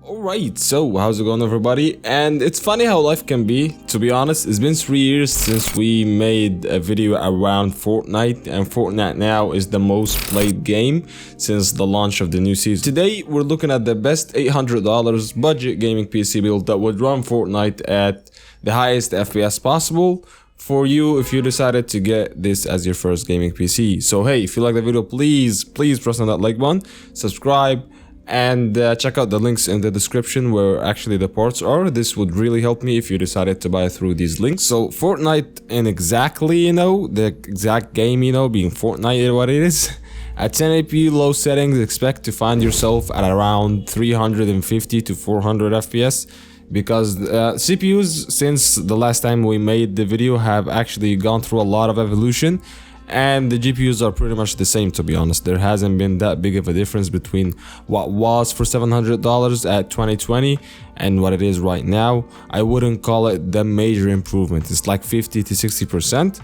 Alright, so how's it going everybody? And it's funny how life can be, to be honest. It's been 3 years since we made a video around Fortnite, and Fortnite now is the most played game since the launch of the new season. Today we're looking at the best $800 budget gaming PC build that would run Fortnite at the highest FPS possible for you if you decided to get this as your first gaming PC. So hey, if you like the video, please press on that like button, subscribe, and check out the links in the description where actually the parts are. This would really help me if you decided to buy through these links. So Fortnite in exactly, the exact game, being Fortnite what it is. At 1080p low settings, expect to find yourself at around 350 to 400 FPS. Because CPUs, since the last time we made the video, have actually gone through a lot of evolution. And the GPUs are pretty much the same, to be honest. There hasn't been that big of a difference between what was for $700 at 2020 and what it is right now. I wouldn't call it the major improvement. It's like 50 to 60%.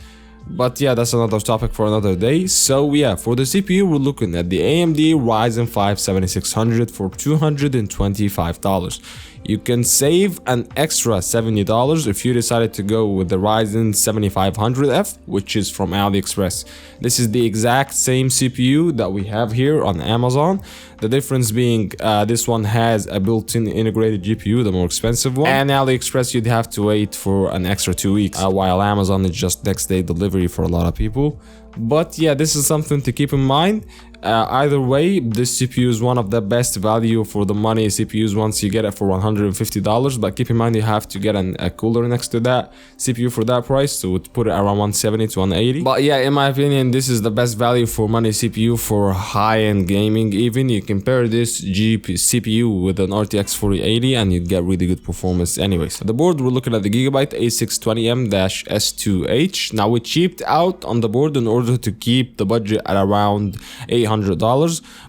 But yeah, that's another topic for another day. So yeah, for the CPU, we're looking at the AMD Ryzen 5 7600 for $225. You can save an extra $70 if you decided to go with the Ryzen 7500F, which is from AliExpress. This is the exact same CPU that we have here on Amazon. The difference being this one has a built-in integrated GPU, the more expensive one. And AliExpress, you'd have to wait for an extra 2 weeks, while Amazon is just next day delivery for a lot of people. But yeah, this is something to keep in mind. Either way, this CPU is one of the best value for the money CPUs once you get it for $150. But keep in mind, you have to get a cooler next to that CPU for that price, so it put it around 170 to 180. But yeah, in my opinion, this is the best value for money CPU for high-end gaming. Even you compare this CPU with an RTX 4080 and you get really good performance anyways. The board, we're looking at the Gigabyte A620M-S2H. Now we cheaped out on the board in order to keep the budget at around $800.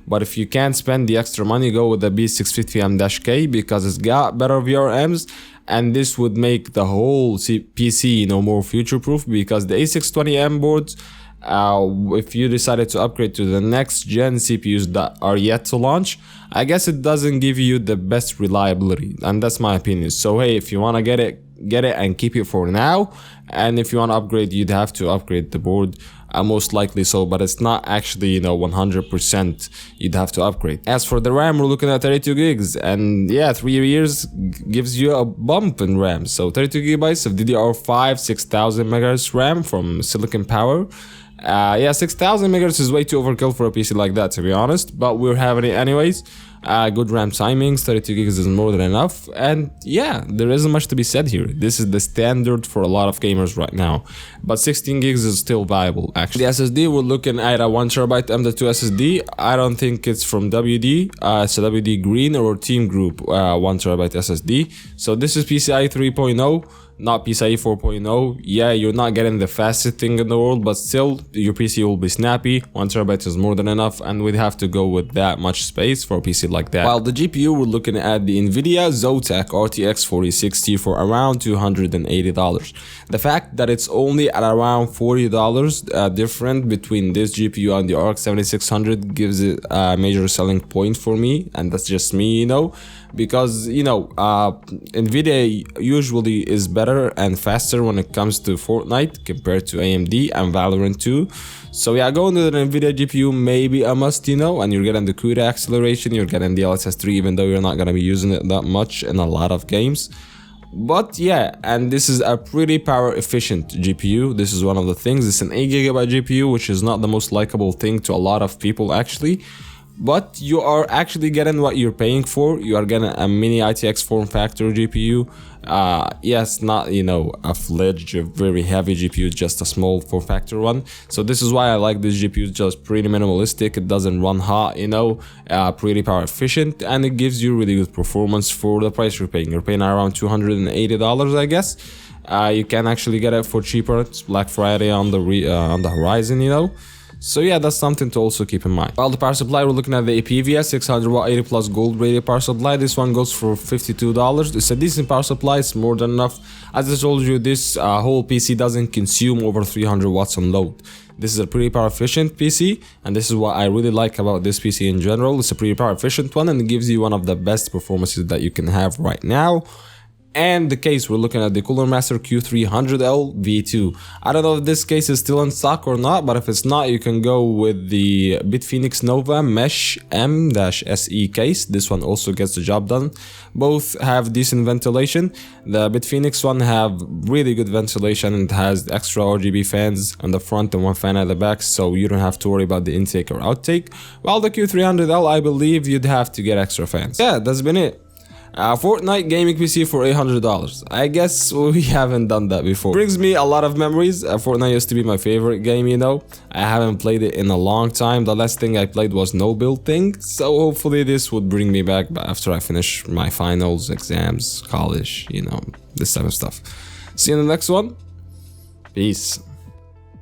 But if you can't spend the extra money, go with the B650M-K because it's got better VRMs, and this would make the whole PC more future-proof. Because the A620M boards, if you decided to upgrade to the next gen CPUs that are yet to launch, I guess it doesn't give you the best reliability, and that's my opinion. So hey, if you want to get it and keep it for now, and if you want to upgrade, you'd have to upgrade the board, most likely so, but it's not actually 100% you'd have to upgrade. As for the RAM, we're looking at 32 gigs, and yeah, 3 years gives you a bump in RAM. So 32 gigabytes of DDR5 6000 MHz RAM from Silicon Power. Yeah, 6000 MHz is way too overkill for a PC like that, to be honest, but we're having it anyways. Good RAM timings, 32 gigs is more than enough, and yeah, there isn't much to be said here. This is the standard for a lot of gamers right now, but 16 gigs is still viable actually. The SSD, we're looking at a 1TB M.2 SSD. I don't think it's from WD, it's a WD Green or Team Group 1TB SSD. So this is PCIe 3.0. not PCIe 4.0. Yeah, you're not getting the fastest thing in the world, but still your PC will be snappy. 1TB is more than enough, and we'd have to go with that much space for a PC like that. While the GPU, we're looking at the Nvidia Zotac RTX 4060 for around $280. The fact that it's only at around $40 different between this GPU and the RX 7600 gives it a major selling point for me, and that's just me, because Nvidia usually is better and faster when it comes to Fortnite compared to AMD and Valorant too. So yeah, going to the Nvidia GPU may be a must, and you're getting the CUDA acceleration, you're getting the LSS3, even though you're not going to be using it that much in a lot of games. But yeah, and this is a pretty power efficient GPU. This is one of the things. It's an 8GB GPU, which is not the most likable thing to a lot of people actually. But you are actually getting what you're paying for. You are getting a mini ITX form factor GPU. Yes, not a fledged very heavy GPU, just a small form factor one. So this is why I like this GPU. It's just pretty minimalistic. It doesn't run hot, pretty power efficient, and it gives you really good performance for the price you're paying. You're paying around $280, I guess. You can actually get it for cheaper. It's Black Friday on the horizon, So yeah, that's something to also keep in mind. While the power supply, we're looking at the APVS 600 watt 80 plus gold rated power supply. This one goes for $52. It's a decent power supply, it's more than enough. As I told you, this whole PC doesn't consume over 300 watts on load. This is a pretty power efficient PC, and this is what I really like about this PC in general. It's a pretty power efficient one, and it gives you one of the best performances that you can have right now. And the case, we're looking at the Cooler Master Q300L V2. I don't know if this case is still in stock or not, but if it's not, you can go with the Bitfenix Nova Mesh M-SE case. This one also gets the job done. Both have decent ventilation. The Bitfenix one have really good ventilation and has extra RGB fans on the front and one fan at the back, so you don't have to worry about the intake or outtake. While the Q300L, I believe you'd have to get extra fans. Yeah, that's been it. Fortnite gaming PC for $800. I guess we haven't done that before. Brings me a lot of memories. Fortnite used to be my favorite game, you know. I haven't played it in a long time. The last thing I played was no build thing. So hopefully this would bring me back after I finish my finals, exams, college, you know, this type of stuff. See you in the next one. Peace.